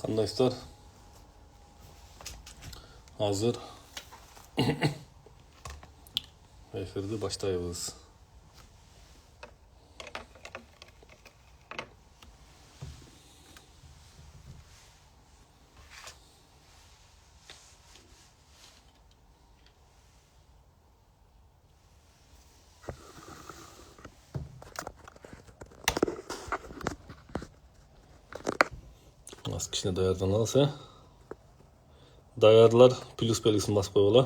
Arkadaşlar hazır efirde başlayabiliriz. Az kişine dayardan alsa dayarlar plus belgisini basıp koyuyorlar.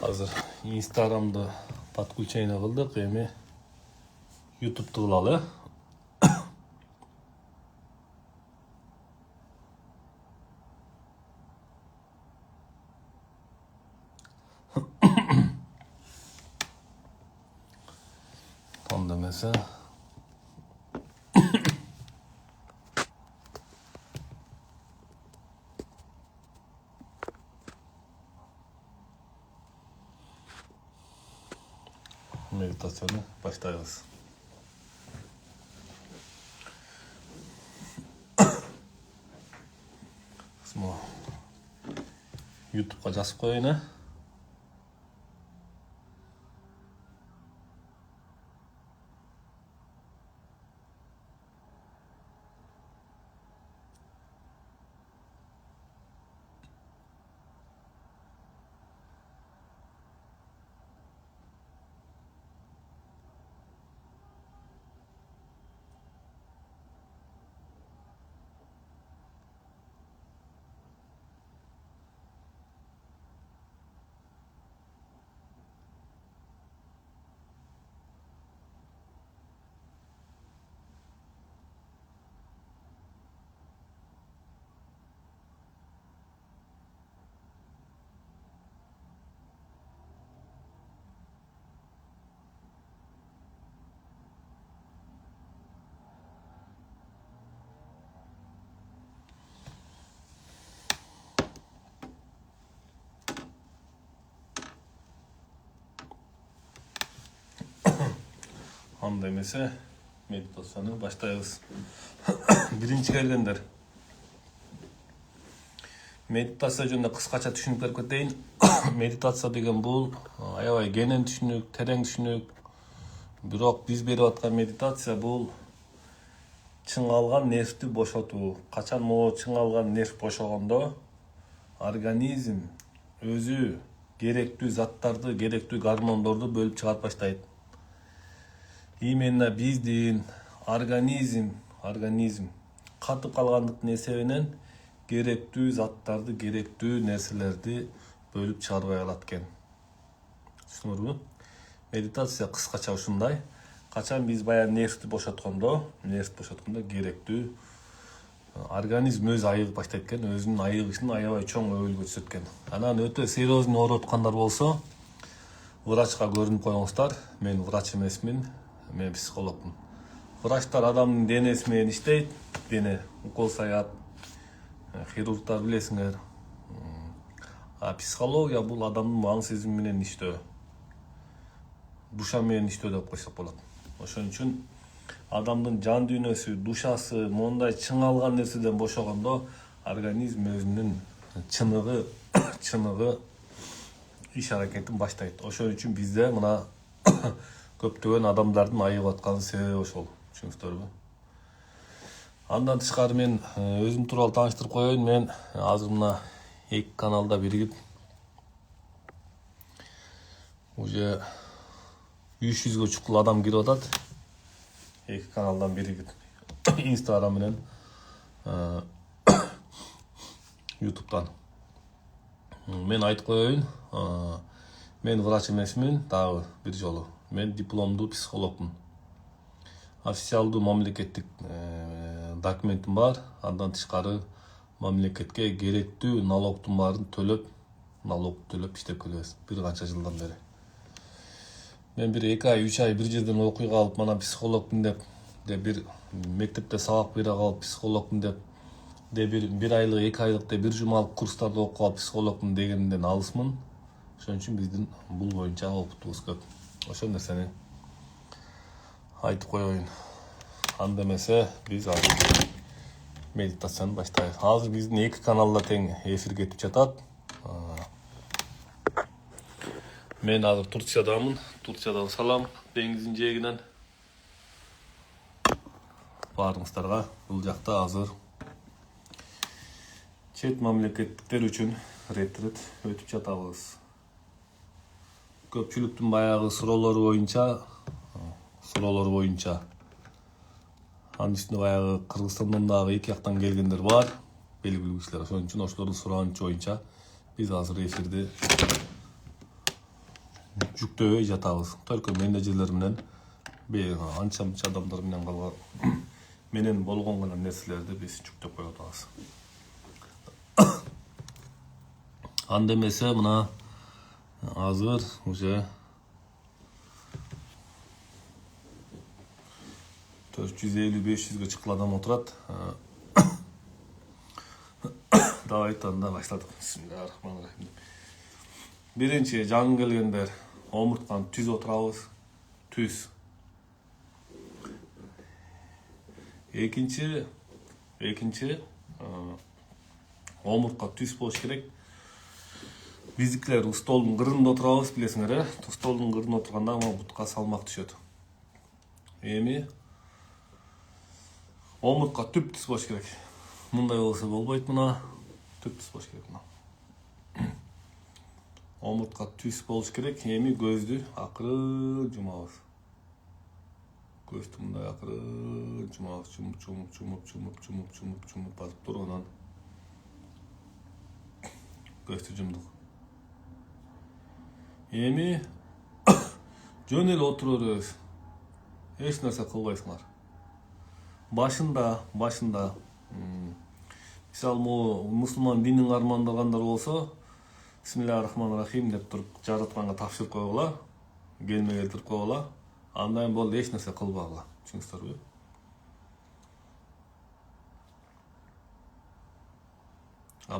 Hazır Instagram'da подключение kıldık, эми YouTube'da kılalı. Onda mesela meditasyonu başlayacağız. Kısmı YouTube'ga жазып koyayım ha. Anda emese meditasyonu başlayacağız. Birinci kelgenler. Meditasiya жөнүндө кыскача түшүнүк берип кетейин. Медитация деген бул аябай кенен түшүнүк, терең түшүнүк. Бирок биз берип аткан медитация бул чыңалган нервти бошотуу. Качан могу чыңалган нерв бошогондо организм өзү керектүү заттарды, керектүү гормондорду бөлүп чыгарып баштайт. Именно биздин организм катып калгандыктын эсебинен керектүү заттарды, керектүү нерселерди бөлүп чыгарбай алат экен. Түшүнүрбү? Медитация кыскача ушундай. Качан биз баягы нервти бошоткондо керектүү организм өзү айыгып баштайт экен, өзүнүн айыгышын аябай чоң өбөлгө түзөт экен. Анан өтө серьезный ооруп аткандар болсо, врачка көрүнүп коюңуздар. Мен врач эмесмин, мен психологмун. Врачтар адамдын денеси менен иштейт, дене укол саят. Хирургтар билесиңер. А психология бул адамдын маң сезими менен иштөө. Душа менен иштөө деп койсок болот. Ошон үчүн адамдын жан дүйнөсү, душасы мондай чыңалган нерседен бошогондо организм өзүнүн чыныгы иш аракетин баштайт. Ошон үчүн бизде мына көптөгөн адамдардын айыгып аткан себеби ошол. Түшүнүңүздөрбү? Андан тышкары мен өзүм тууралуу тааныштырып коеюн. Мен азыр мына 2 каналда биригип уже 300ге чукул адам кирип атат. 2 каналдан биригип. Instagram менен YouTube'dan. Мен айтып коеюн, мен врач эмесмин, дагы бир жолу. Мен дипломдуу психологмун. Официалдуу мамлекеттик документим бар. Андан тышкары мамлекетке керектүү налогдун баарын төлөп иштеп келебиз бир канча жылдан бери. Мен бир 2 ай, 3 ай бир жерден окуй калып, мана психологмун деп, бир мектепте сабак бере калып психологмун деп, бир айлык, 2 айлык деп бир жумалык курстарда окуп калып психологмун дегенден алысмын. Ошон үчүн биздин бул боюнча опытыбыз көп. Ошол нерсени айтып коеюн. Анда эмесе биз азыр медитацияны баштайбыз. Азыр биздин 2 каналда тең эфир кетип жатат. Мен азыр Турциядамын. Турциядан салам, деңиздин жээгинен. Баарыңыздарга бул жакта азыр чет мамлекеттиктер үчүн ретрит өтүп жатабыз. Көпчүлүктүн баягы суроолору боюнча анын үстүнө баягы Кыргызстандан дагы 2 жактан келгендер бар, белгилүү кишилер. Ошон үчүн ошолордун суранычы боюнча биз азыр эфирди жүктөбөй жатабыз. Только менеджерлер менен анча-мынча адамдар менен калган менен болгон гана нерселерди биз жүктөп коюп атабыз. Анда эмесе мына азыр уже 450-500ге чыккан адам отурат. Давайте анда баштадык. Бисмиллахиррахманиррахим. Биринчи жаңы келгендер омуртканы түз отурабыз. Түз. Экинчи омуртка түз болуш керек. Биздикилер столдун кырында отурабыз, билесиңер, столдун кырында отурганда бутка салмак түшөт. Эми омуртка түп-түз болуш керек. Мындай болсо болбойт, мына түп-түз болуш керек мына. Омуртка түз болуш керек. Эми көздү акырын жумабыз. Көздү мындай акырын жумабыз. Чумуп басып туруп анан көздү жумдук. Эми жөн эле отура беребиз. Эч нерсе кылбайсыңар. Башында мисалы мусулман динин кармандагандар болсо, бисмиллахиррахманиррахим деп туруп жаратканга тапшырып койгула, келме келтирип койгула. Андан болду эч нерсе кылбагыла. Түшүнүңүздөрбү?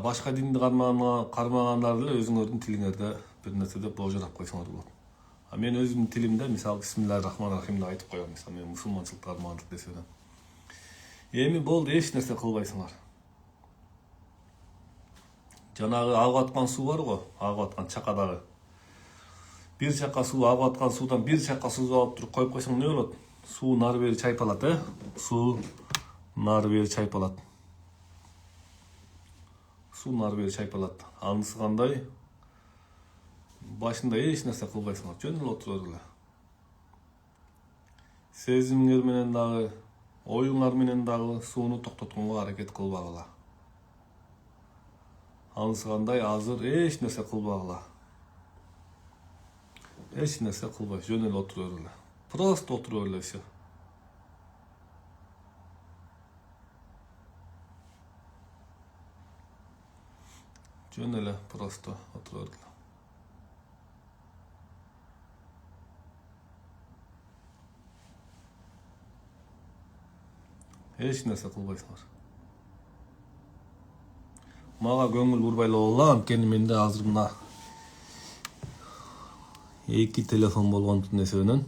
Башка динди кармагандар деле өзүңөрдүн тилиңерде бир нерседе божорап койсоңор болот. Мен өзүмдүн тилимде мисалы бисмиллахиррахманиррахим деп айтып коем. Мисалы мен мусулманчылыкты кармандык десем. Эми болду, эч нерсе кылбайсыңар. Жанагы агып аткан суу бар го, агып аткан чакадагы. Бир чака суу агып аткан суудан бир чака суу алып туруп коюп койсоң не болот? Суу нары бери чайпалат, Суу нары бери чайпалат. Анысы кандай? Башында эч нерсе кылбайсыңар, жөн эле отура бергиле. Сезимиңер менен дагы, оюңар менен дагы сууну токтотконго аракет кылбагыла. Анысы кандай? Азыр эч нерсе кылбагыла. Эч нерсе кылбай, жөн эле отура бергиле. Просто отура бергиле, все. Жөн эле просто отура бергиле. Эч нерсе кылбайсыңар. Мага көңүл бурбайлы болгула, анткени менде азыр мына 2 телефон болгондун эсебинен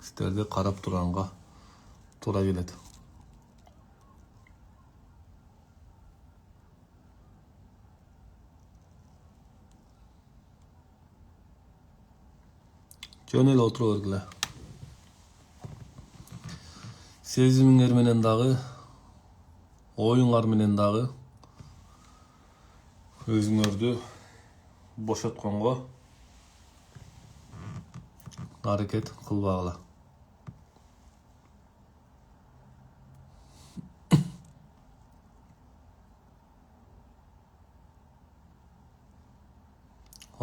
сиздерди карап турганга туура келет. Жөн эле отура бергиле. Сезимиңер менен дагы, оюңар менен дагы өзүңөрдү бошотконго аракет кылбагыла.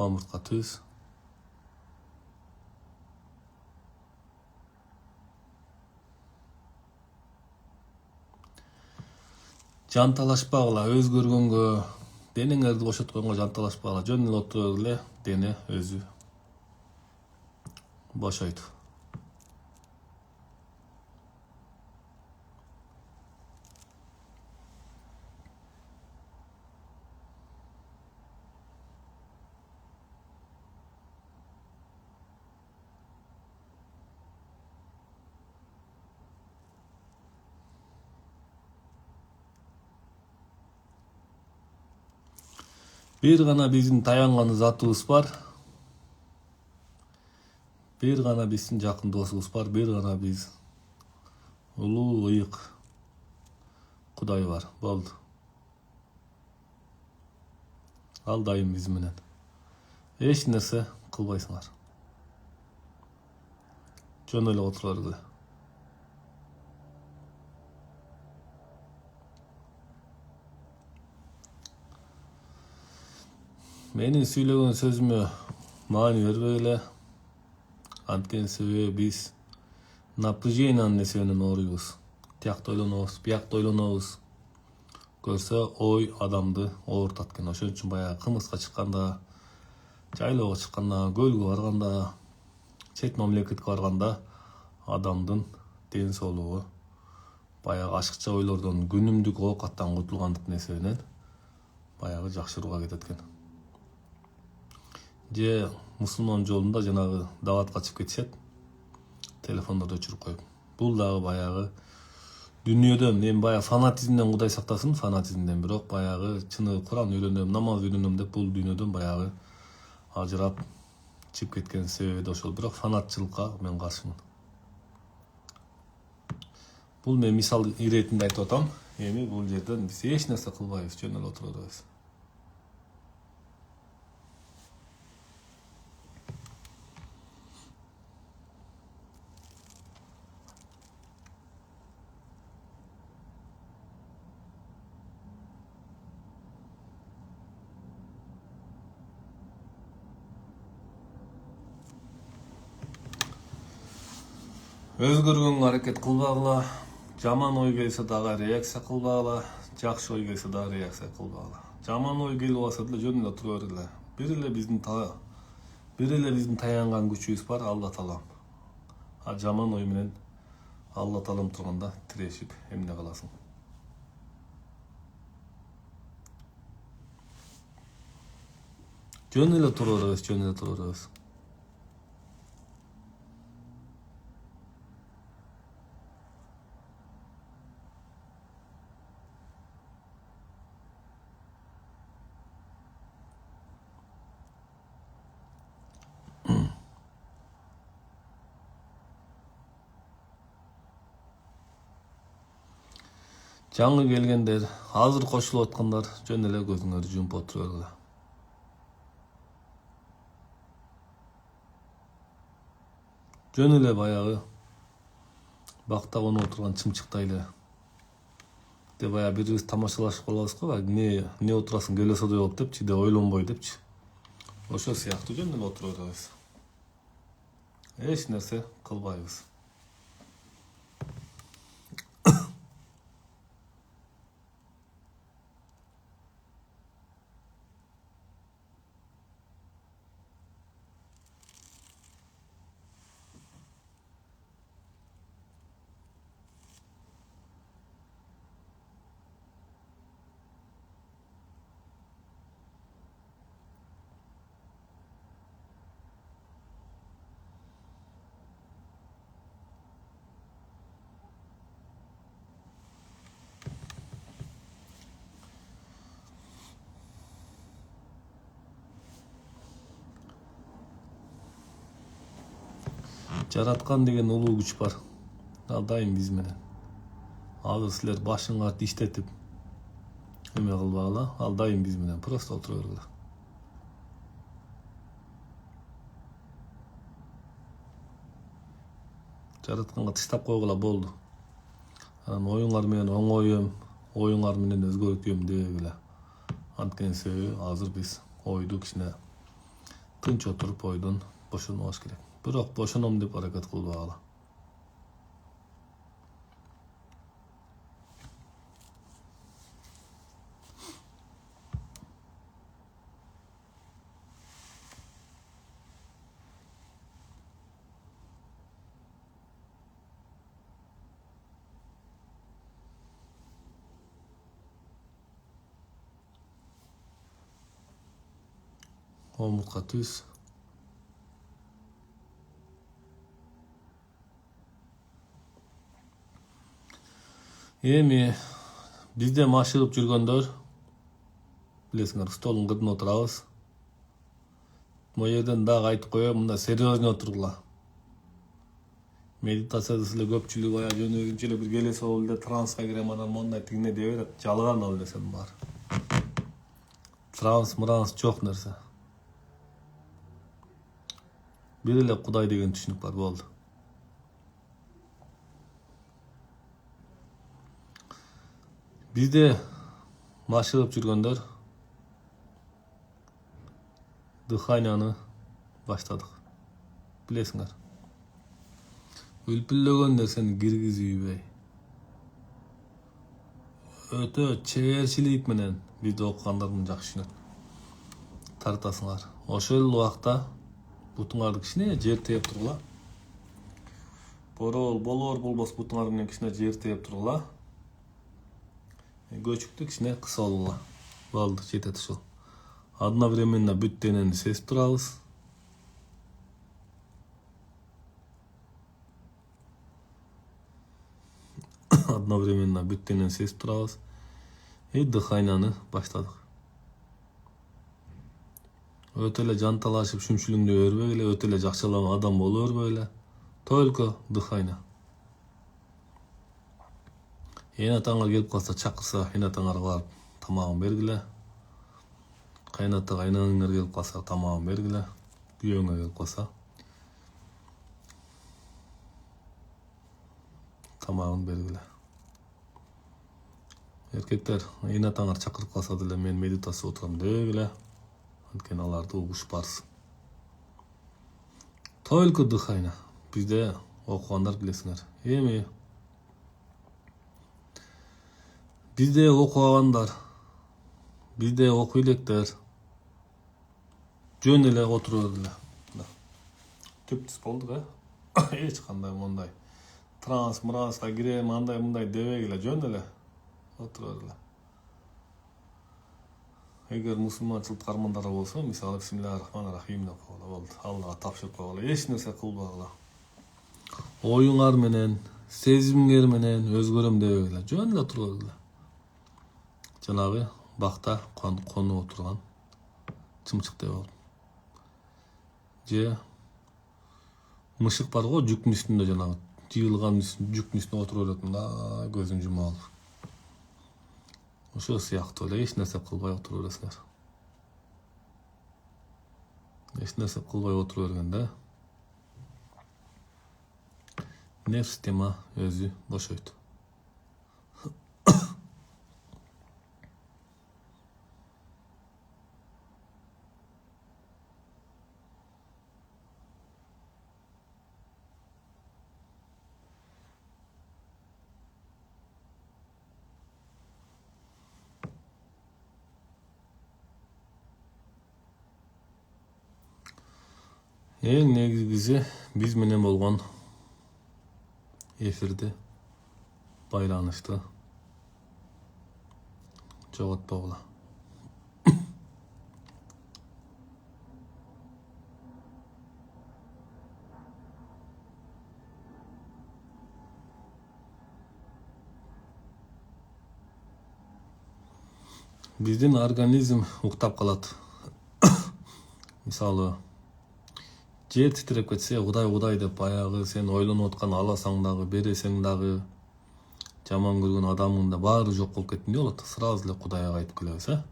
омуртка түз. Жанталашпагыла, өзгөргөнгө, денеңерди бошотконго жанталашпагыла, жөн эле отура эле дене өзү бошойт. Бир гана биздин таянган затыбыз бар. Бир гана биздин жакын досубуз бар. Бир гана биз улуу ыйык Кудай бар. Болду. Ал дайым биз менен. Эч нерсе кылбайсыңар. Жөн эле отура бергиле. Менин сүйлөгөн сөзүмө маани бербегиле. Анткени себеби биз напряжениянын эсебинен ооруйбуз. Тиякта ойлонобуз, биякта ойлонобуз. Көрсө ой адамды оорутат экен. Ошон үчүн баягы кымызга чыкканда, жайлоого чыкканда, көлгө барганда, чет мамлекетке барганда адамдын ден соолугу баягы ашыкча ойлордон, күнүмдүк оокаттан кутулгандыктын эсебинен баягы жакшырууга кетет экен. Же мусулман жолунда жанагы даватка чыгып кетишет, телефондорду өчүрүп коюп. Бул дагы баягы дүнүйөдөн, эми баягы фанатизмден Кудай сактасын, фанатизмден, бирок баягы чыны Куран үйрөнөм, намаз үйрөнөм деп бул дүйнөдөн баягы ажырап чыгып кеткен себеби да ошол. Бирок фанатчылыкка мен каршымын. Бул мен мисал иретинде айтып атам. Эми бул жерден биз эч нерсе кылбайбыз, жөн эле отура беребиз. Өзгөргөнгө аракет кылбагыла, жаман ой келсе дагы реакция кылбагыла, жакшы ой келсе дагы реакция кылбагыла. Жаман ой келип алса деле жөн эле отура бергиле. Бир эле биздин таянган күчүбүз бар, Алла Таалам. А жаман ой менен Алла Таалам турганда тирешип эмне кыласың? Жөн эле тура беребиз, жөн эле тура беребиз. Жаңы келгендер, азыр кошулуп аткандар жөн эле көзүңөрдү жумуп отура бергиле. Жөн эле баягы бакта конуп отурган чымчыктай эле. Деп баягы бирибиз тамашалашып калабыз го, эмне отурасың келе содай болуп депчи, деп ойлонбой депчи. Ошол сыяктуу жөн эле отура беребиз. Эч нерсе кылбайбыз. Жараткан деген улуу күч бар. Ал дайым биз менен. Азыр силер башыңарды иштетип эме кылбагыла, ал дайым биз менен. Просто отура бергиле. Жаратканга тыштап койгула, болду. Анан оюңар менен оңоюм, оюңар менен өзгөртөм дебегиле. Анткени себеби азыр биз ойду кичине Тынч отуруп ойдон бошонбош керек. Бирок бошоном деп аракет кылбагыла. Омуртка түз. Эми бизде машыгып жүргөндөр билесиңер, столдун кырдына отурабыз. Могу жерден дагы айтып коеюн, мында серьезный отургула. Медитацияда силер көпчүлүк ая жөнүгүнчө эле бир келесе болду эле транска кирем, анан мондай тигине дей берет. Жалган ал десем бар. Транс жок нерсе. Бир эле Кудай деген түшүнүк бар, болду. Бизде машыгып жүргөндөр дыханияны баштадык. Билесиңер. Үлпүллөгөн нерсени киргизүүбөй. Өтө чеберчилик менен бизде окугандар муну жакшы түшүнөт. Тартасыңар. Ошол убакта бутуңарды кичине жер тээп тургула. Болор болбос бутуңар менен кичине жер тээп тургула. Көчүктү кичине кыса алгыла. Болду, жетет ушул. Одновременно бүт денени сезип турабыз. Одновременно бүт денени сезип турабыз. Дыханияны баштадык. Өтө эле жанталашып шүмшүлүңдө өрбөй эле, өтө эле жакчаланган адам боло өрбөй эле. Только дыхания. Энатаңар келип калса, чакырса, энатаңарга барып тамагын бергиле. Кайната кайнанаңар келип калса, тамагын бергиле. Күйөөңөр келип калса, тамагын бергиле. Эркектер, энатаңар чакырып калса деле мен медитация отурам дегиле. Анткени аларды угуш барс. Только дыхание. Бизде окугандар билесиңер. Эми бизде окугандар, бизде окуй электер жөн эле отуруп эле. Түптүз болдук, эч кандай мондай транска кирем, андай мындай дебегиле, жөн эле отуруп эле. Эгер мусулманчылык кармандар болсо, мисалы бисмиллахир-рахманир-рахим деп койгула, болду. Аллага тапшырып койгула, эч нерсе кылбагыла. Оюңар менен, сезимиңер менен өзгөрөм дебегиле, жөн эле туруп эле. Жанагы бакта конуп отурган чымчыктай болду. Же мышык бар го, жүктүн үстүндө, жанагы жыйылган жүктүн үстүндө отуруп берет, мында көзүн жума алып. Ошол сыяктуу эле эч нерсе кылбай отуруп бересиңер. Эч нерсе кылбай отуруп бергенде нерв система өзү бошойт. Эң негизгиси биз менен болгон эфирди, байланышты жоготпогула. Биздин организм уктап калат. Мисалы, жер титиреп кетсе, Кудай деп баягы сен ойлонуп аткан аласаң дагы, бересең дагы, жаман көргөн адамың да баары жок болуп кетти. Эмне болот? Сразу эле Кудайга кайтып келебиз,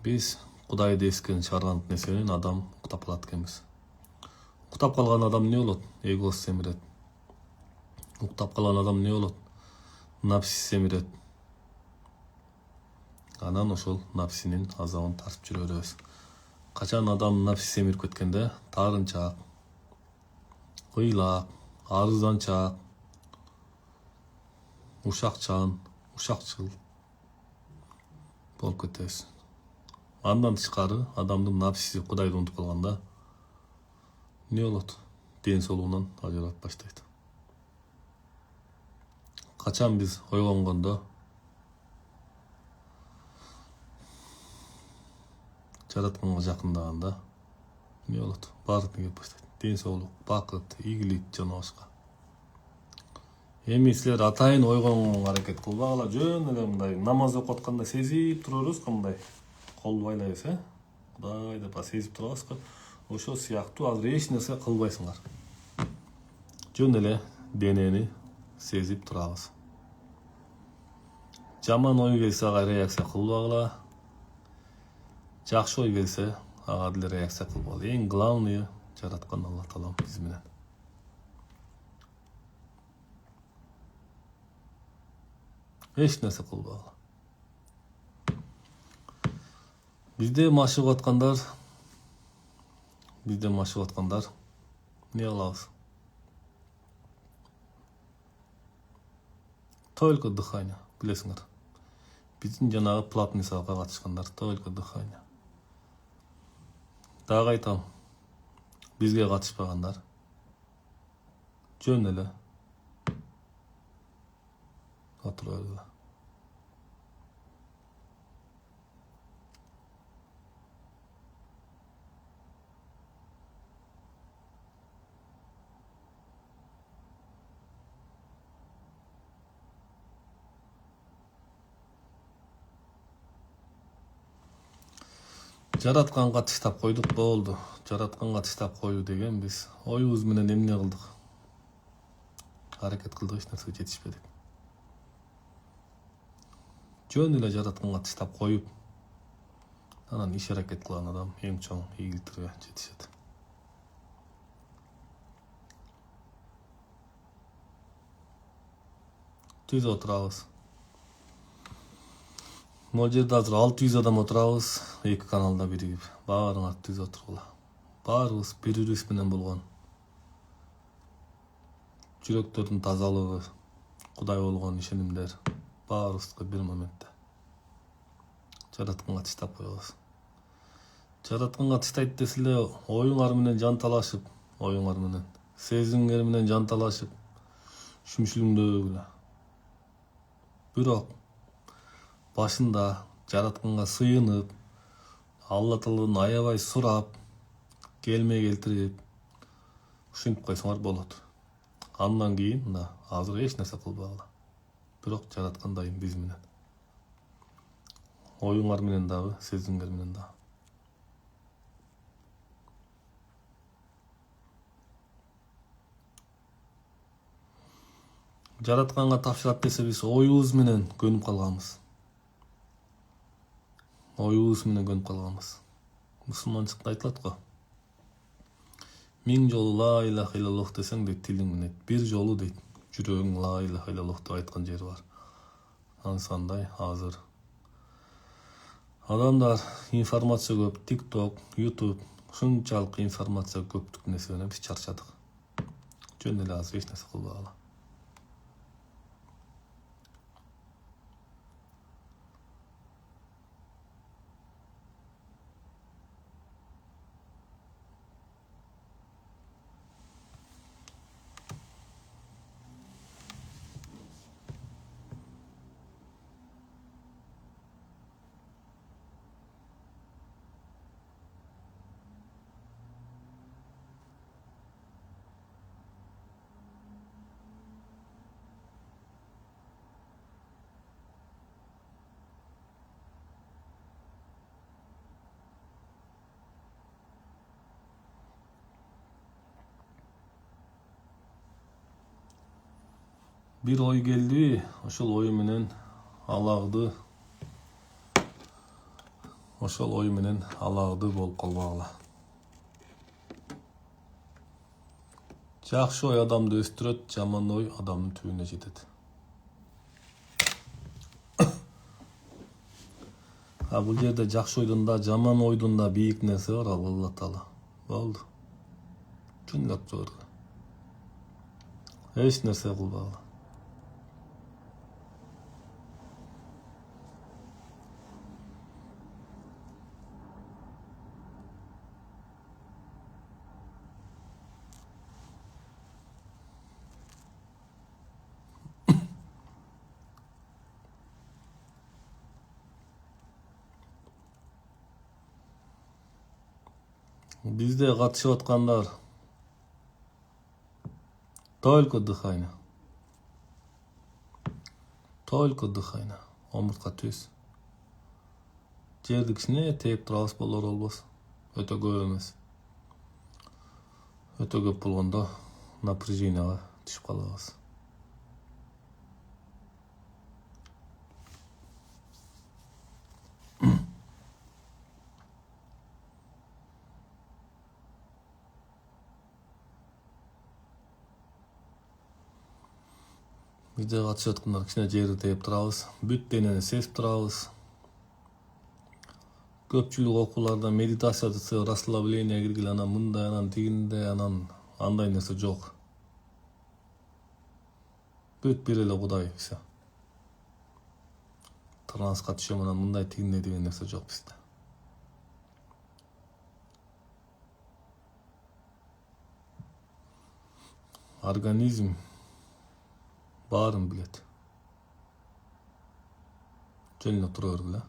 Биз Кудайды эскиден чыгарган нерсе менен адам уктап калат экенбиз. Уктап калган адам эмне болот? Эгосы семирет. Уктап калган адам эмне болот? Напси семирет. Анан ошол напсинин азабын тартып жүрө беребиз. Качан адамдын нафси семирип кеткенде таарынчаак, кыйлаак, арызданчаак, ушакчан, ушакчыл болуп кетебиз. Андан тышкары адамдын нафсиси Кудайды унутуп калганда эмне болот? Ден соолугунан ажырап баштайт. Качан биз ойгонгондо жаратканга жакындаганда эмне болот? Баардык келип баштайт. Ден соолук, бакыт, ийгилик жана башка. Эми силер атайын ойгонгонго аракет кылбагыла, жөн эле мындай намаз окуп атканда сезип турабыз го, мындай кол байлайбыз, Кудай деп сезип турабыз го. Ошол сыяктуу азыр эч нерсе кылбайсыңар. Жөн эле денени сезип турабыз. Жаман ой келсе ага реакция кылбагыла. Жакшы ой келсе ага деле реакция кылбагыла. Эң главный жараткан Алла Таалам биз менен. Эч нерсе кылбагыла. Бизде машыгып аткандар эмне кылабыз? Только дыхание, билесиңер. Биздин жанагы платный сабакка катышкандар только дыхание. Дагы айтам, бизге катышпагандар жөн эле отура бергиле. Жаратканга тыштап койдук, болду. Жаратканга тыштап коюу деген биз оюбуз менен эмне кылдык? Аракет кылдык, эч нерсеге жетишпедик. Жөн эле жаратканга тыштап коюп, анан иш аракет кылган адам эң чоң ийгиликтерге жетишет. Түзүп отурабыз. Могул жерде азыр 600 адам отурабыз, 2 каналда биригип. Баарыңар түзүп отургула. Баарыбыз бири-бирибиз менен болгон жүрөктөрдүн тазалыгы, Кудай болгон ишенимдер баарыбызга бир моментте жаратканга тыштап коебуз. Жаратканга тыштайт десе эле оюңар менен жанталашып, оюңар менен, сезимиңер менен жанталашып, шүмшүлүңдөгүлө. Бирок башында жаратканга сыйынып, Алла Тааладан аябай сурап, келмей келтирип, ушинтип койсоңор болот. Андан кийин мына азыр эч нерсе кылбагыла. Бирок жараткан дайым биз менен. Оюңар менен дагы, сезимиңер менен дагы. Жаратканга тапшырат десе биз оюбуз менен көнүп калганбыз. Мусулманчылыкта айтылат го. 1000 жолу ла илаха иллаллах десең дейт, тилиң менен. Бир жолу дейт, жүрөгүң ла илаха иллаллах деп айткан жери бар. Ансандай азыр адамдар информация көп, TikTok, YouTube, ушунчалык информация көптүк нерсе менен биз чарчадык. Жөн эле азыр эч нерсе кылбагыла. Bir ой келди, ошол ой менен алагды болуп калбагыла. Жакшы ой адамды өстүрөт, жаман ой адамдын түбүнө жетет. Бул жерде жакшы ойдун да, жаман ойдун да бийик нерсе бар, ал Алла Таала. Болду. Чындап жогорку. Эч нерсе кылбагыла. Бизде катышып аткандар только дыхание. Только дыхание. Омуртка түз. Жерди кичине тээп турабыз, болор болбос. Өтө көп эмес. Өтө көп болгондо напряженияга түшүп калабыз. Бизде катышып аткандар кичине жерди тээп турабыз. Бүт денени сезип турабыз. Көпчүлүк окууларда медитация жасап, расслабление киргиле, анан мындай, анан тигинде, анан андай нерсе жок. Бүт бир эле Кудай, все. Транска түшөм, анан мындай тигинде деген нерсе жок бизде. Организм баарын билет. Жөн эле тура бергиле.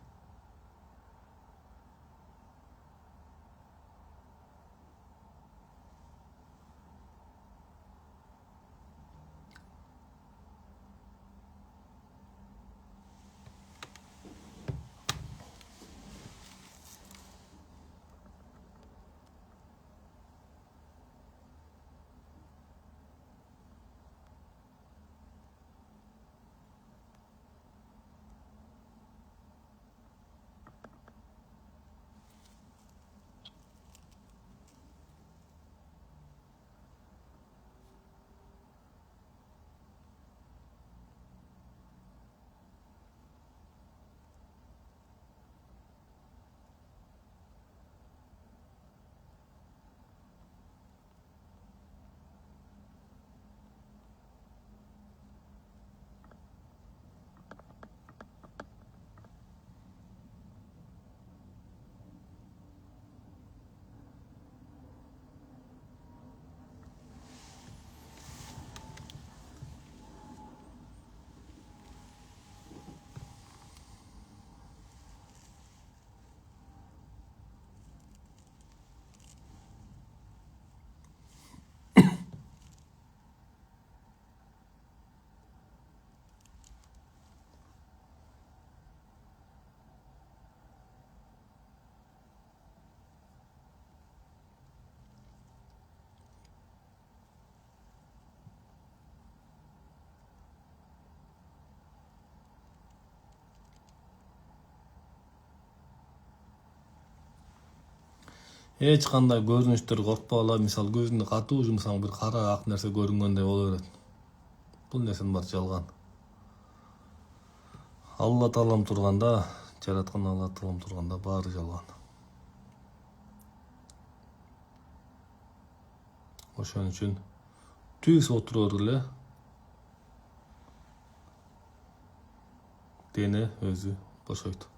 Эч кандай көрүнүштөр коркпогула. Мисалы көзүңдү катуу жумсаң, бир кара ак нерсе көрүнгөндөй боло берет. Бул нерсенин баары жалган. Алла Таалам турганда, жараткан Алла Таалам турганда баары жалган. Ошон үчүн түз отура бергиле. Дене өзү бошойт.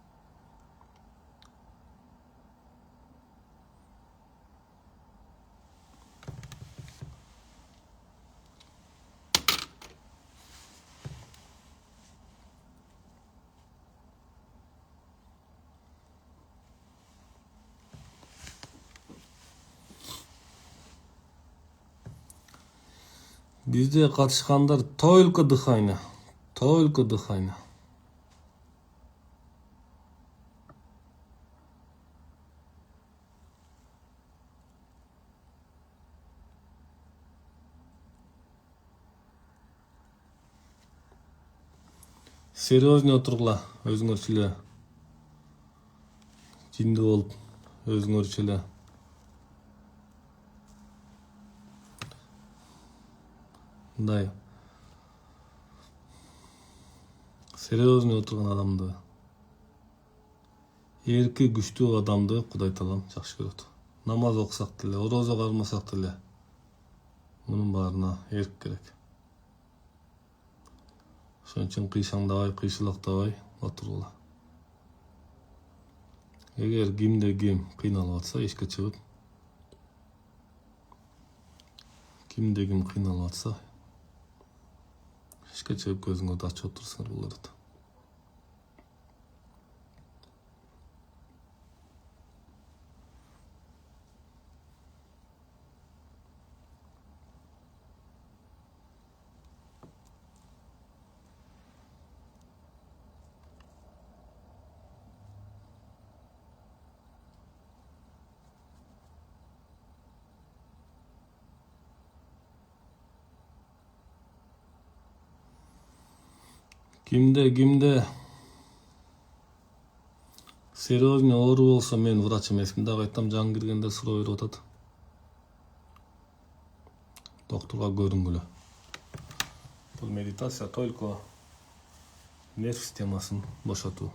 Бизде катышкандар только дыхание. Только дыхание. Серьезный отургула, өзүңөрчү эле жинди болуп, өзүңөрчү эле мындай серьезный отурган адамды Эрки күчтүү адамды Кудай Таалам жакшы көрөт. Намаз окусак деле, орозо кармасак деле мунун баарына эрк керек. Ошон үчүн кыйшаңдабай, кыйшылактабай отургула. Эгер кимде ким кыйналып атса, эшикке чыгып, кимде ким кыйналып атса, эшикке чыгып көзүңөрдү ачып отурсуңар болот. Кимде серьезный оору болсо, мен врач эмесмин, дагы айтам, жан киргенде суроо берип атат. Доктурга көрүнгүлө. Бул медитация только нерв системасын бошотуу.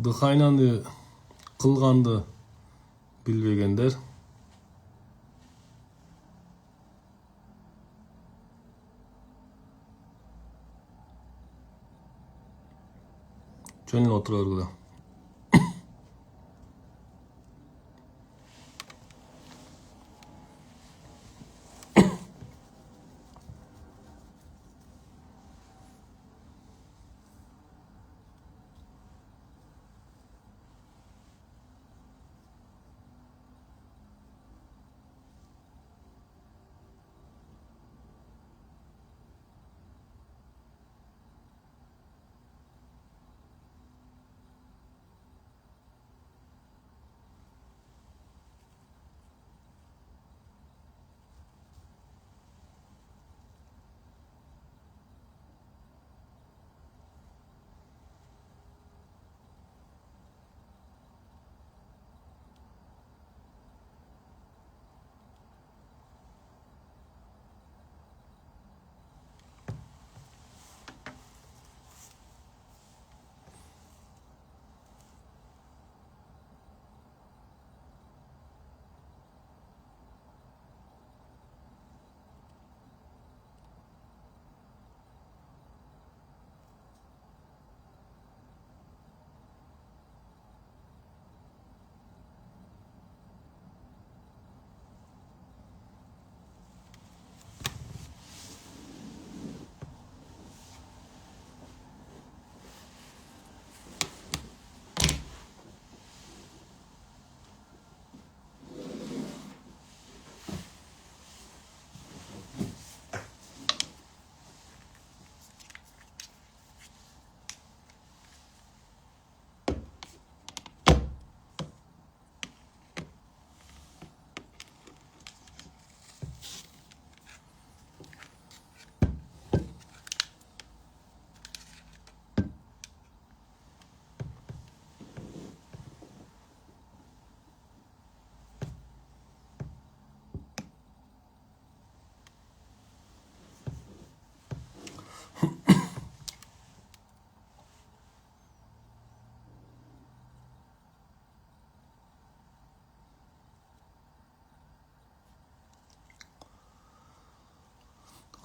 Дыханияны кылганды билбегендер жөн эле отура бергиле.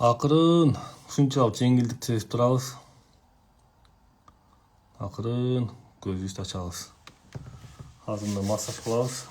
Акырын ушунчалык жеңилдик сезип турабыз. Акырын көзүбүздү ачабыз. азында массаж кылабыз.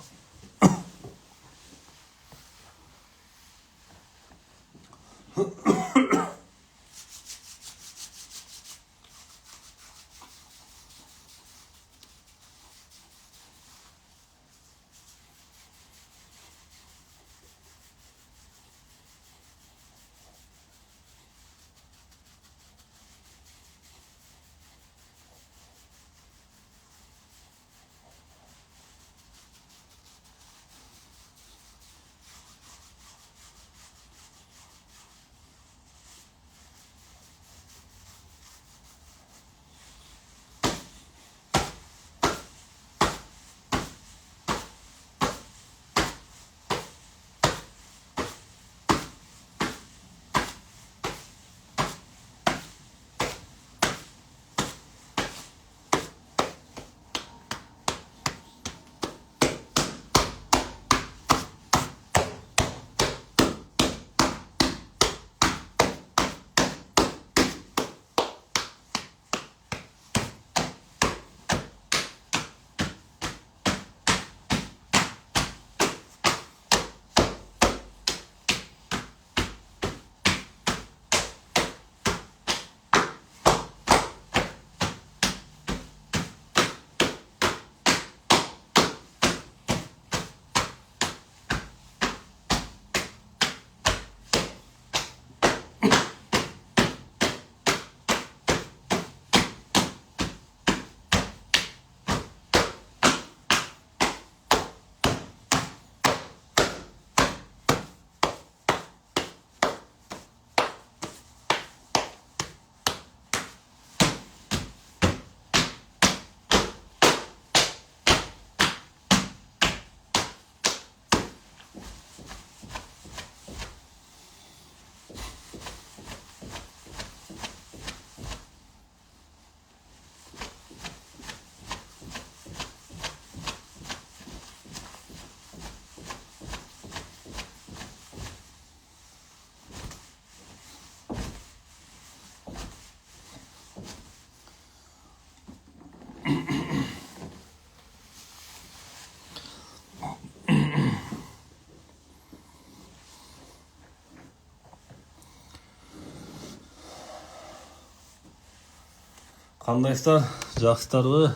Кандайсыздар, жакшысыздарбы?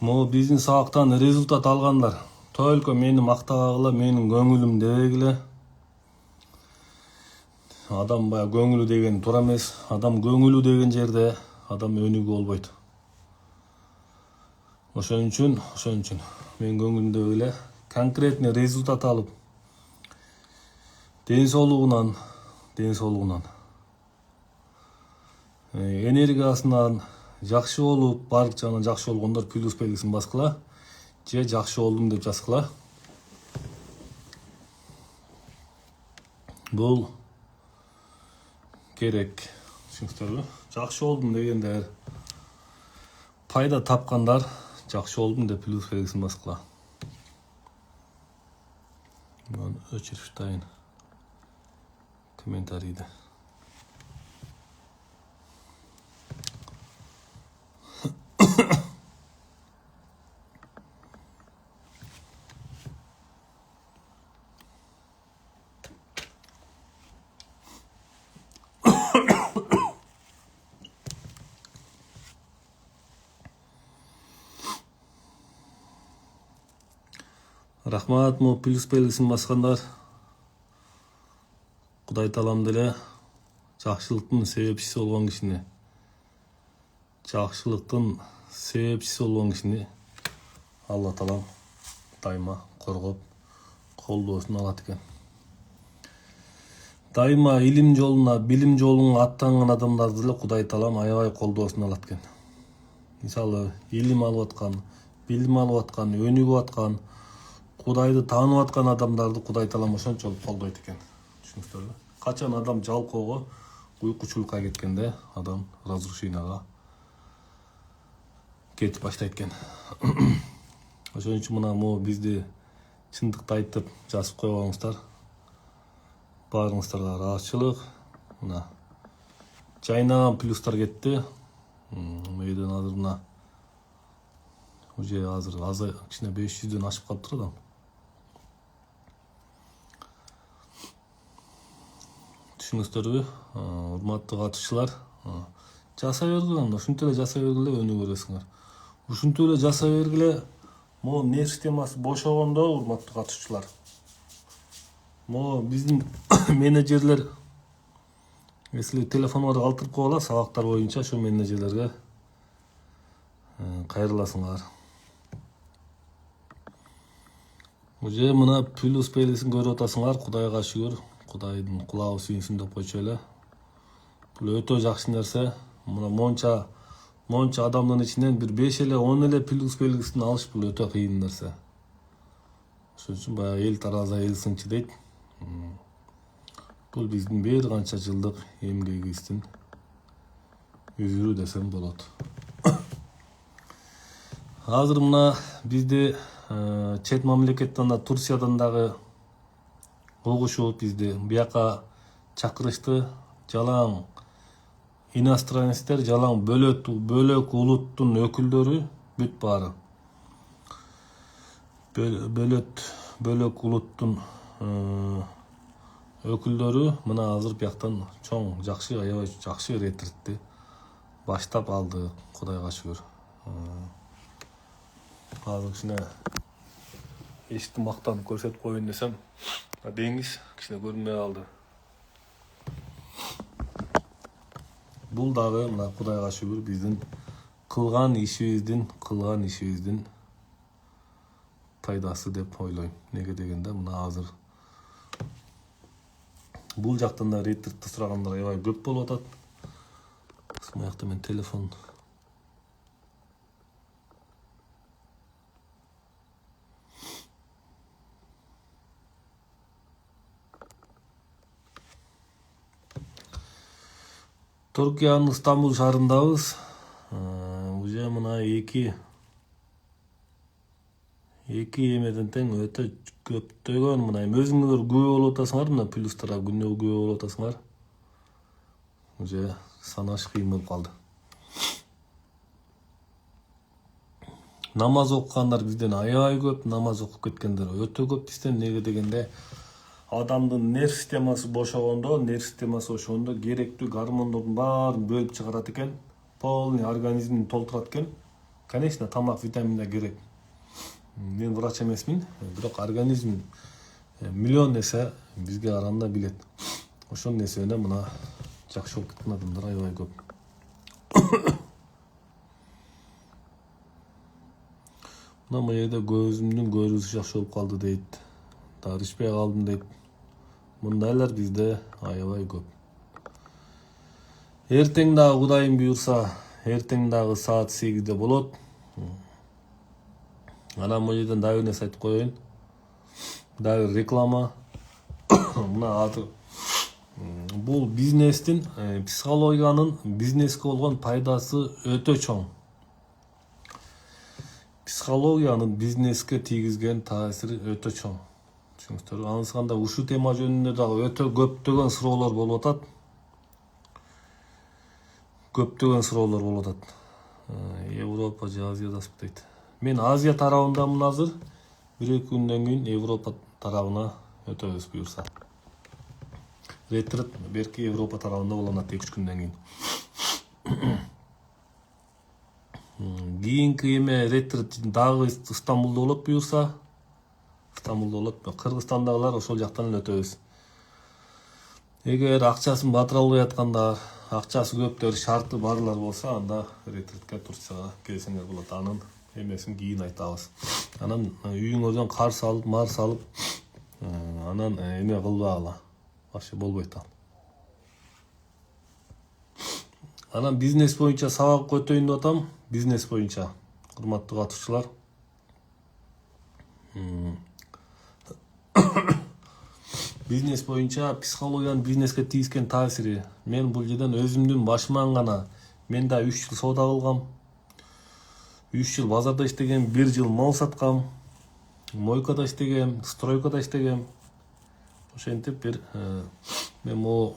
Могу биздин сабактан результат алгандар только мени мактагыла, менин көңүлүм дебегиле. Адам баягы көңүлү деген туура эмес. Адам көңүлү деген жерде адам өнүгүү болбойт. Ошон үчүн мен көңүлүм дебегиле конкретный результат алып, ден соолугунан, энергиясынан жакшы болуп, бардык жагынан жакшы болгондор плюс белгисин баскыла, же жакшы болдум деп жазгыла. Бул керек. Түшүнүңүздөрбү? Жакшы болдум дегендер, пайда тапкандар жакшы болдум деп плюс белгисин баскыла. Мен өчүрүштайын комментарийди. Рахмат, му плюс белгисин баскандар. Кудай таалам деле жакшылыктын себепчиси болгон кишини, Алла таалам дайыма коргоп, колдоосун алат экен. Дайыма илим жолуна, билим жолуна аттанган адамдарды деле Кудай таалам аябай колдоосун алат экен. Мисалы, илим алып аткан, билим алып аткан, өнүгүп аткан, Кудайды таанып аткан адамдарды Кудай таалам ошончолук колдойт экен. Түшүнүңүздөрбү? Качан адам жалкоого, уйкучулукка кеткенде, адам разрушенияга кетип баштайт экен. Ошон үчүн мына могу бизди чындыкты айтып жазып койбоңуздар. Баарыңыздарга ыраазычылык. Мына жайнаган плюстар кетти. Мейден азыр мына уже азыр азы кичине 500дөн ашып калыптыр адам. Түшүнүңүздөрбү, урматтуу катышчылар? Жасай бергиле, ушинтип эле жасай бергиле өнүгө бересиңер. Ушинтип эле жасай бергиле. Могу нерв системасы бошогондо, урматтуу катышчылар, могу биздин менеджерлер если телефонго калтырып койгула сабактар боюнча, ошо менеджерлерге кайрыласыңар. Уже мына плюс белгисин көрүп атасыңар, Кудайга шүгүр. Кудайдын кулагы сүйүнсүн деп койчу эле. Бул өтө жакшы нерсе. Мына монча адамдын ичинен бир 5 эле 10 эле плюс белгисин алыш бул өтө кыйын нерсе. Ошон үчүн баягы эл тараза эл сынчы дейт. Бул биздин бир канча жылдык эмгегибиздин үзүрү десем болот. Азыр мына бизди чет мамлекеттен да, Турциядан дагы угушуп бизди бияка чакырышты. Жалаң иностранецтер, жалаң бөлөк улуттун өкүлдөрү бүт баары. Бөлөк улуттун өкүлдөрү мына азыр бияктан чоң жакшы, аябай жакшы ретритти баштап алды, Кудайга шүгүр. Азыр кичине эшикти мактанып көрсөтүп коеюн десем, деңиз кичине көрүнбөй калды. Бул дагы мына Кудайга шүгүр биздин кылган ишибиздин пайдасы деп ойлойм. Неге дегенде мына азыр бул жактан да ретритти сурагандар аябай көп болуп атат. Мына жакта мен телефон Түркиянын Стамбул шаарындабыз. Уже мына эки эмеден тең өтө көптөгөн мына өзүңөр күбө болуп атасыңар, мына плюстара күнөө күбө болуп атасыңар. Уже санаш кыйын болуп калды. Намаз окугандар бизден аябай көп, намаз окуп кеткендер өтө көп бизден. Неге дегенде адамдын нерв системасы бошогондо, керектүү гормондордун баарын бөлүп чыгарат экен. Полный организмин толтурат экен. Конечно, тамак, витамин да керек. Мен врач эмесмин, бирок организм миллион нерсе бизге караганда билет. Ошол нерсени мына жакшы болуп кеткен адамдар аябай көп. Мына жерде көзүмдүн көрүүсү жакшы болуп калды дейт. Дары ичпей калдым дейт. Мындайлар бизде аябай көп. Эртең дагы Кудайым буйрса, эртең дагы саат 8-де болот. Анан бул жерден дагы нерсе айтып коеюн. Дагы реклама. Мына азыр бул бизнестин, психологиянын бизнеске болгон пайдасы өтө чоң. Психологиянын бизнеске тийгизген таасири өтө чоң. Түшүнүңүздөр, анысыканда ушул тема жөнүндө дагы өтө көптөгөн суроолор болуп атат. Европа же Азиядасызбы дейт. Мен Азия тарабындамын азыр. 1-2 күндөн кийин Европа тарабына өтөбүз буйрса. Ретрит берки Европа тарабында болот 2-3 күндөн кийин. Кийинки эме ретрит дагы Стамбулда болот буйрса. Стамбулда болот. Кыргызстандагылар ошол жактан эле өтөбүз. Эгер акчасын батыра албай аткандар, акчасы көптөр, шарты барлар болсо, анда ретритке Турцияга келсеңер болот. Анын эмесин кийин айтабыз. Анан үйүңөрдөн кар салып, мар салып, анан эме кылбагыла. Вообще болбойт ал. Анан бизнес боюнча сабак өтөйүн деп атам. Бизнес боюнча, урматтуу катышчылар. Бизнес боюнча психологиянын бизнеске тийгизген таасири. Мен бул жерден өзүмдүн башыман гана, мен да 3 жыл соода кылгам. 3 жыл базарда иштегем, 1 жыл мал саткам, мойкада иштегем, стройкада иштегем. Ошентип бир мен могу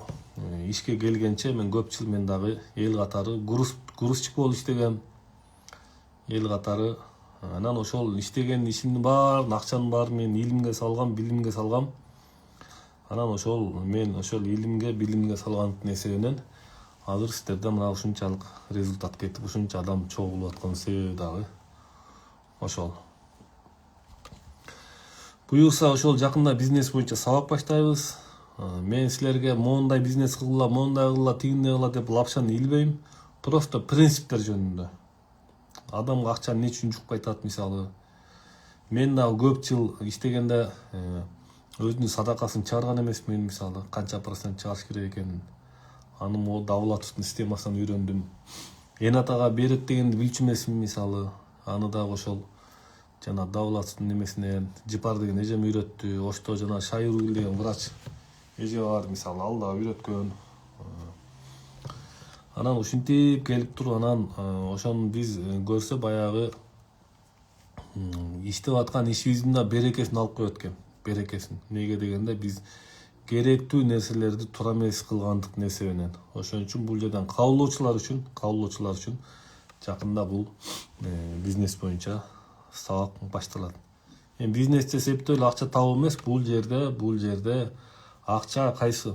ишке келгенче мен көп жыл мен дагы эл катары грузчик болуп иштегем. Эл катары анан ошол иштеген ишимдин баарын, акчанын баарын мен илимге салгам, билимге салгам. Анан мен ошол илимге, билимге салган нерседен азыр сиздерде мына ушунчалык результат кетип, ушунча адам чогулуп аткан себеби дагы ошол. Буюрса ошол жакында бизнес боюнча сабак баштайбыз. Мен силерге моундай бизнес кылгыла, моундай кылгыла, тигиндей кылгыла деп лапшаны илбейм. Просто принциптер жөнүндө. Адамга акчаны эмне үчүн жукпай атат мисалы. Мен да көп жыл иштегенде өзүнүн садакасын чыгарган эмесмин мисалы, канча процент чыгарыш керек экенин. Аны давлаттын системасынан үйрөндүм. Энатага берет дегенди билчү эмесмин мисалы. Аны дагы ошол жана давлаттын немесинен Жипар деген эжем үйрөттү. Ошто жана Шайыргүл деген врач эже бар мисалы, ал да үйрөткөн. Анан ушинтип келип туруп анан ошону биз көрсө баягы иштеп аткан ишибиздин да берекесин алып коет экен. Берекесин. Неге дегенде биз керектүү нерселерди туура эмес кылгандык нерсе менен. Ошон үчүн бул жерден кабылоочулар үчүн жакында бул бизнес боюнча сабак башталат. Бизнес десептөө эле акча табуу эмес, бул жерде акча кайсы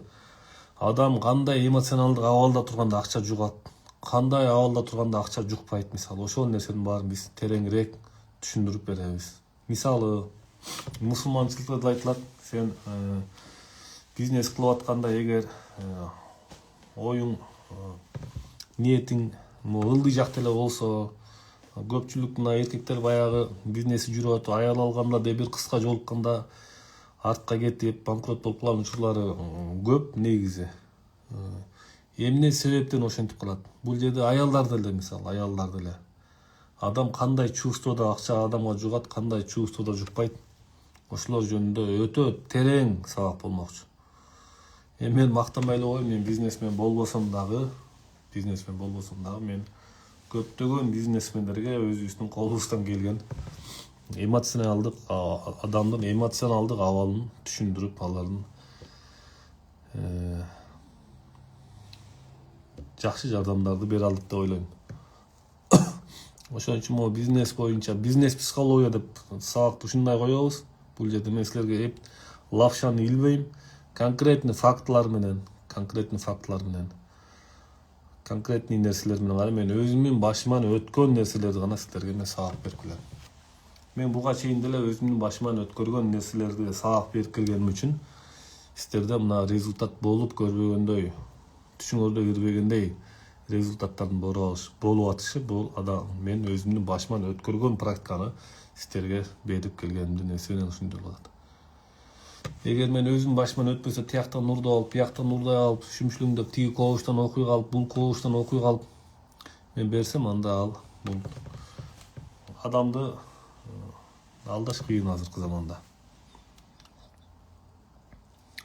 адам кандай эмоционалдык абалда турганда акча жугат, кандай абалда турганда акча жукпайт мисалы. Ошол нерсенин баарын биз тереңирээк түшүндүрүп беребиз. Мисалы, мусулманчылыкта айтылат, сен бизнес кылып атканда эгер оюң, ниетиң ылдый жакта эле болсо, көпчүлүк мына эркектер баягы бизнеси жүрүп атып, аял алганда де бир кыска жолукканда артка кетип, банкрот болуп калган учурлары көп негизи. Эмне себептен ошентип калат? Бул жерде аялдар деле мисалы, аялдар деле. Адам кандай чувствода акча адамга жугат, кандай чувствода жукпайт. Ошолор жөнүндө өтө терең сабак болмокчу. Мен мактанбай эле коеюн, мен бизнесмен болбосом дагы мен көптөгөн бизнесмендерге өзүбүздүн колубуздан келген адамдын эмоционалдык абалын түшүндүрүп, алардын жакшы жардамдарды бере алдык деп ойлойм. Ошон үчүн могу бизнес боюнча бизнес психология деп сабакты ушундай коебуз. Бул жерде мен силерге лапшаны илбейм, конкретный фактылар менен, конкретный нерселер менен гана мен өзүмдүн башыман өткөн нерселерди гана силерге мен сабак берип келем. Мен буга чейин деле өзүмдүн башыман өткөргөн нерселерди сабак берип келгеним үчүн сиздерде мына результат болуп көрбөгөндөй, түшүңөрдө кирбегендей результаттардын болуп атышы бул мен өзүмдүн башыман өткөргөн практиканы сиздерге берип келгенимдин нерсенен ушундай болот. Эгер мен өзүм башыман өтпөсө, тияктан урду алып, бияктан урдай алып, шүмшүлүңдөп тиги кобуштан окуй калып, бул кобуштан окуй калып мен берсем, анда бул адамды алдаш кыйын азыркы заманда.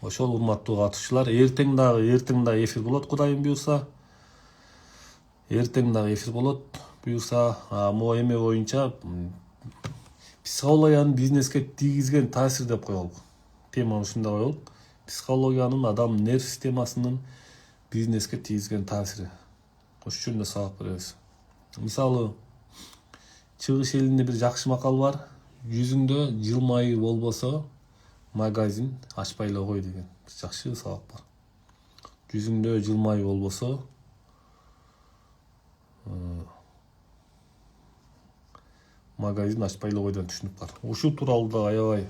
Ошол урматтуу катышчылар, эртең дагы эфир болот, Кудайым буйрса. Эртең дагы эфир болот, буйрса. Могу эме боюнча психологиянын бизнеске тийгизген таасир деп коелук. Теманы ушундай коелук. Психологиянын, адамдын нерв системасынын бизнеске тийгизген таасири. Ошол үчүн да сабак беребиз. Мисалы, чыгыш элинде бир жакшы макал бар. Жүзүңдө жылмайы болбосо, магазин ачпай эле кой деген жакшы сабак бар. Жүзүңдө жылмайы болбосо, магазин ачпай эле кой деген түшүнүк бар. Ушул тууралуу да аябай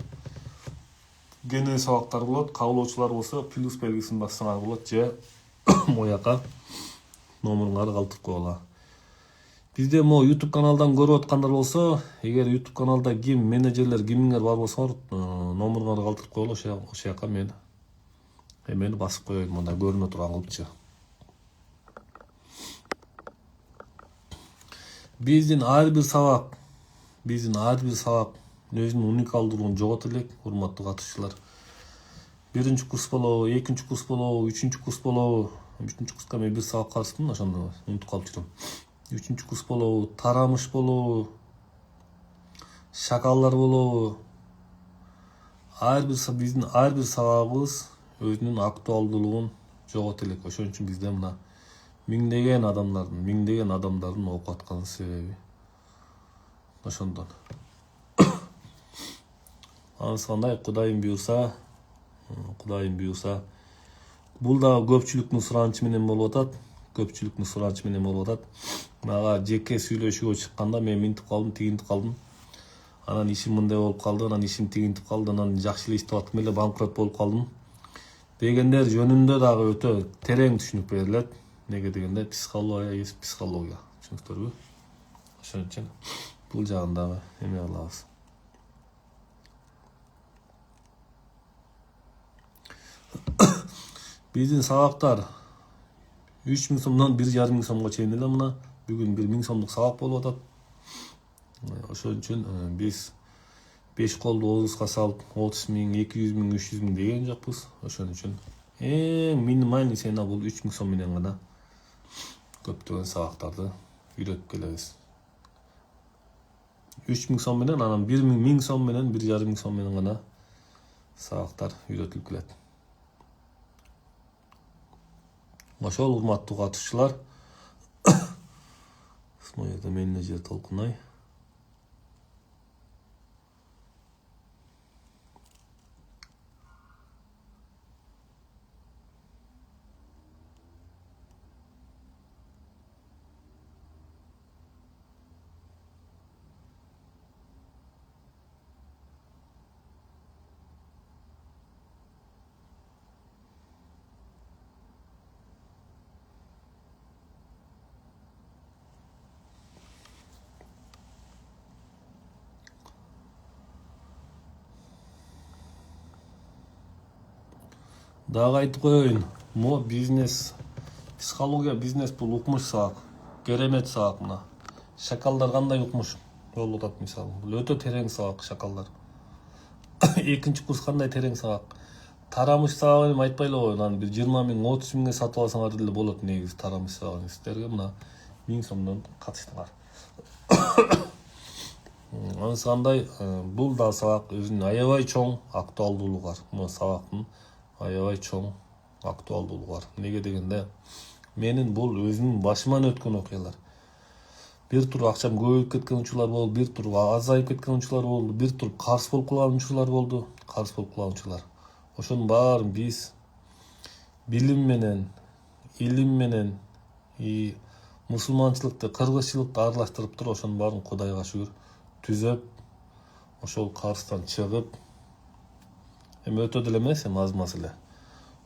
кенен сабактар болот. Кабылоочулар болсо плюс белгисин бассаңар болот, же мояка номеруңарды калтырып койгула. Бизде могу YouTube каналдан көрүп аткандар болсо, эгер YouTube каналда ким менеджерлер кимиңер бар болсоңор, номеруңарды калтырып койгула, ошол жака мен эмени басып коеюн, мында көрүнө турган кылыпчы. Биздин ар бир сабак өзүнүн уникалдуулугун жогото элек, урматтуу катышчылар. 1-курс болобу, 2-курс болобу, 3-курс болобу. 3-курска мен бир сабак катыштым, ошондо унутуп калып жүрөм. 3-курс болобу, тарамыш болобу, шакалдар болобу. Биздин ар бир сабагыбыз өзүнүн актуалдуулугун жогот элек. Ошон үчүн бизде мына миңдеген адамдардын окуп аткан себеби ошондон. Анысы кандай, Кудайым буйрса, бул дагы көпчүлүктүн суранычы менен болуп атат. Мага жеке сүйлөшүүгө чыкканда мен минтип калдым, тигинтип калдым. Анан ишим мындай болуп калды, анан ишим тигинтип калды, анан жакшы эле иштеп аткым эле банкрот болуп калдым дегендер жөнүндө дагы өтө терең түшүнүк берилет. Неге дегенде психология, түшүнүктөрбү? Ошон үчүн бул жагын дагы эме кылабыз. Биздин сабактар 3000 сомдон 1500 сомго чейин эле мына бүгүн 1000 сомдук сабак болуп атат. Ошон үчүн биз 5 колду оозубузга салып 30 000, 200 000, 300 000 деген жокпуз. Ошон үчүн эң минимальный цена бул 3000 сом менен гана көптөгөн сабактарды үйрөтүп келебиз. 3000 сом менен, анан 1000 сом менен, 1500 сом менен гана сабактар үйрөтүлүп келет. Ошол урматтуу катышчылар, мына жерде менеджер Толкунай. Дагы айтып коеюн, мо бизнес, психология, бизнес бул укмуш сабак, керемет сабак мына. Шакалдар кандай укмуш болуп атат мисалы. Бул өтө терең сабак шакалдар. Экинчи курс кандай терең сабак. Тарамыш сабагын айтпай эле коеюн, аны бир 20 000, 30 000ге сатып алсаңар деле болот негизи тарамыш сабагын. Сиздерге мына 1000 сомдон катыштыңар. Анысы кандай, бул да сабак өзүнүн аябай чоң актуалдуулугу бар. Бул сабактын аябай чоң актуалдуулугу бар. Неге дегенде, менин бул өзүмдүн башыман өткөн окуялар. Бир тур акчам көбөйүп кеткен учурлар болду, бир тур азайып кеткен учурлар болду, бир тур карыз болуп калган учурлар болду, Ошонун баарын биз билим менен, илим менен, мусулманчылыкты, кыргызчылыкты аралаштырып туруп, ошонун баарын Кудайга шүгүр түзөп, ошол карыздан чыгып, эми өтө деле эмес, аз-маз эле.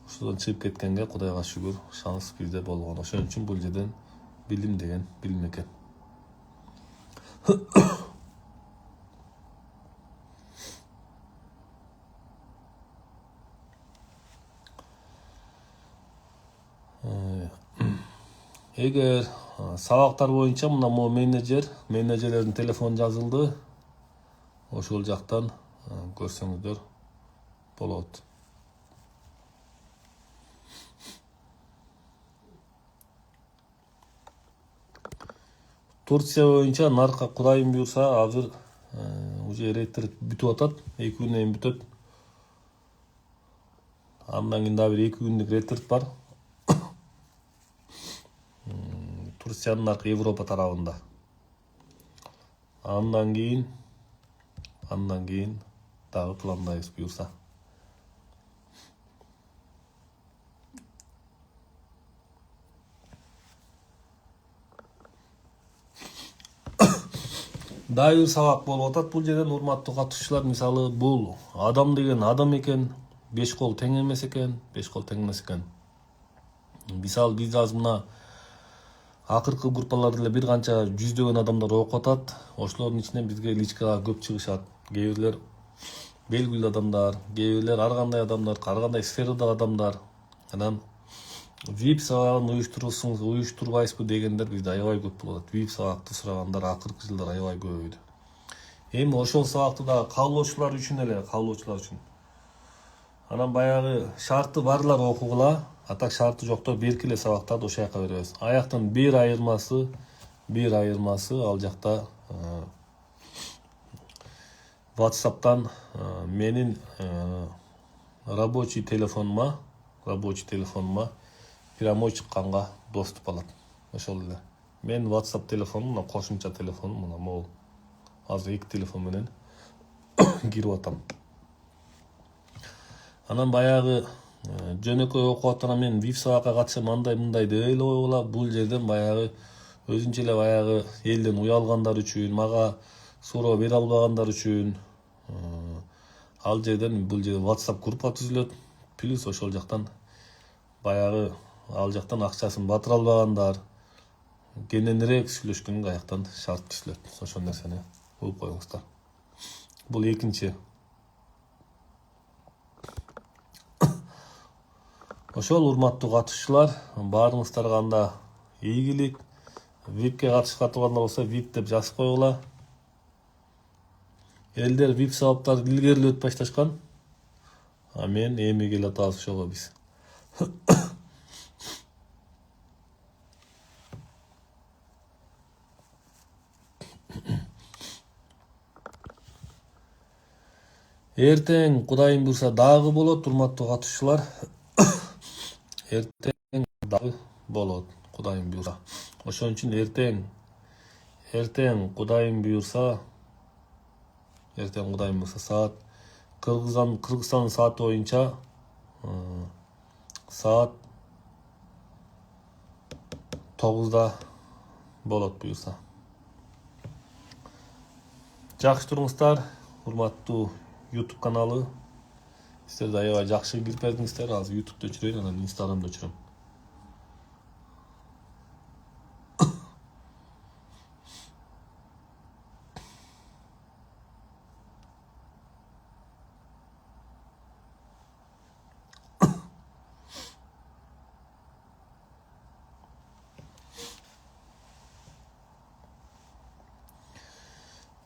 Ошодон чыгып кеткенге Кудайга шүгүр, шанс бизде болгон. Ошон үчүн бул жерден билим деген билим экен. Эгер сабактар боюнча мына мо менеджерлердин телефону жазылды. Ошол жактан көрсөңүздөр болот. Турция боюнча наркка Кудайым буйрса азыр уже рейдтер бүтүп атат. 2 күндөн кийин бүтөт. Андан кийин дагы бир 2 күндүк рейдтер бар. Турциянын наркы Европа тарабында. Андан кийин дагы пландайбыз буйрса. Дагы бир сабак болуп атат бул жерден, урматтуу катышчылар. Мисалы, бул адам деген адам экен, 5 кол тең эмес экен. Мисалы, биз азыр мына акыркы группаларда эле бир канча жүздөгөн адамдар окуп атат. Ошолордун ичинен бизге личкага көп чыгышат. Кээ бирлер белгилүү адамдар, кээ бирлер ар кандай сферадагы адамдар. Анан VIP сабагын уюштурбайсызбы дегендер бизде аябай көп болуп атат. VIP сабакты сурагандар акыркы жылдар аябай көбөйдү. Эми ошол сабакты дагы каалоочулар үчүн. Анан баягы шарты барлар окугула, а так шарты жоктор берки эле сабактарды ошол жака беребиз. Аяктын бир айырмасы ал жакта WhatsApp'тан менин рабочий телефонума рабочий телефонума прямой чыкканга доступ алат. Ошол эле. Мен WhatsApp телефонум, мына кошумча телефонум, мына могул. Азыр 2 телефон менен кирип атам. Анан баягы жөнөкөй окуп атам мен VIP сабакка катышам андай мындай деп эле койгула. Бул жерден баягы өзүнчө эле баягы элден уялгандар үчүн, мага суроо бере албагандар үчүн ал жерден бул жерде WhatsApp группа түзүлөт. Плюс ошол жактан баягы ал жактан акчасын батыра албагандар кененирээк сүйлөшкөнгө аяктан шарт түзүлөт. Ошол нерсени угуп коюңуздар. Бул экинчи. Ошол урматтуу катышуучулар, баарыңыздарга анда ийгилик. VIP-ке катышка тургандар болсо VIP деп жазып койгула. Элдер VIP сабаптарды илгерилеп башташкан. А мен эми келе атабыз ошого биз. Эртең Кудайым буйрса дагы болот, урматтуу катышуучулар. Эртең дагы болот, Кудайым буйрса. Ошон үчүн эртең Кудайым буйрса, саат Кыргызстан сааты боюнча саат 9-да болот буйрса. Жакшы туруңуздар, урматтуу YouTube каналы. Сиздер да аябай жакшы кирип бердиңиздер. Азыр YouTube'да өчүрөйүн, анан Instagram'да өчүрөм.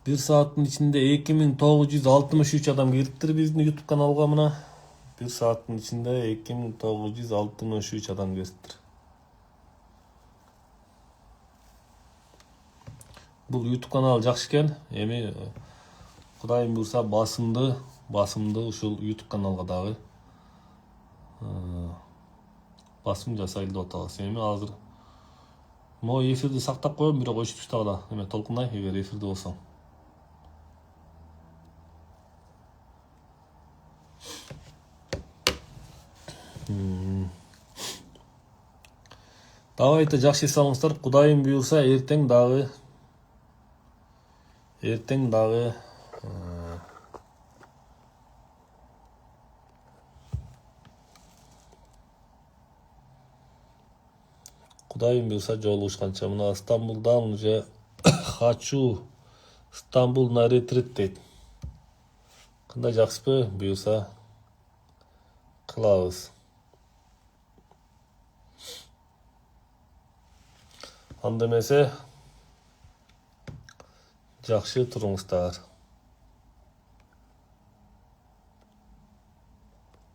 Bir saatin içinde 2963 adam giriptir bizdin YouTube kanalga mına. Bir saatin içinde 2963 adam giriptir. Бұл YouTube каналы жақсы екен. Эми Кудайым буйрса басымды ушул YouTube каналга дагы басым жасайлы деп атабыз. Эми азыр могу эфирди сактап коем, бирок өчүп таштагыла эме толкунай эгер эфирде болсоң. Давайте жакшы эс алыңыздар. Кудайым буйрса эртең дагы Кудайым буйрса жолугушканча. Мына Стамбулдан уже хочу Стамбул на ретрит дейт. Кандай жакшысызбы? Буйрса кылабыз. Анда эмесе жакшы туруңуздар.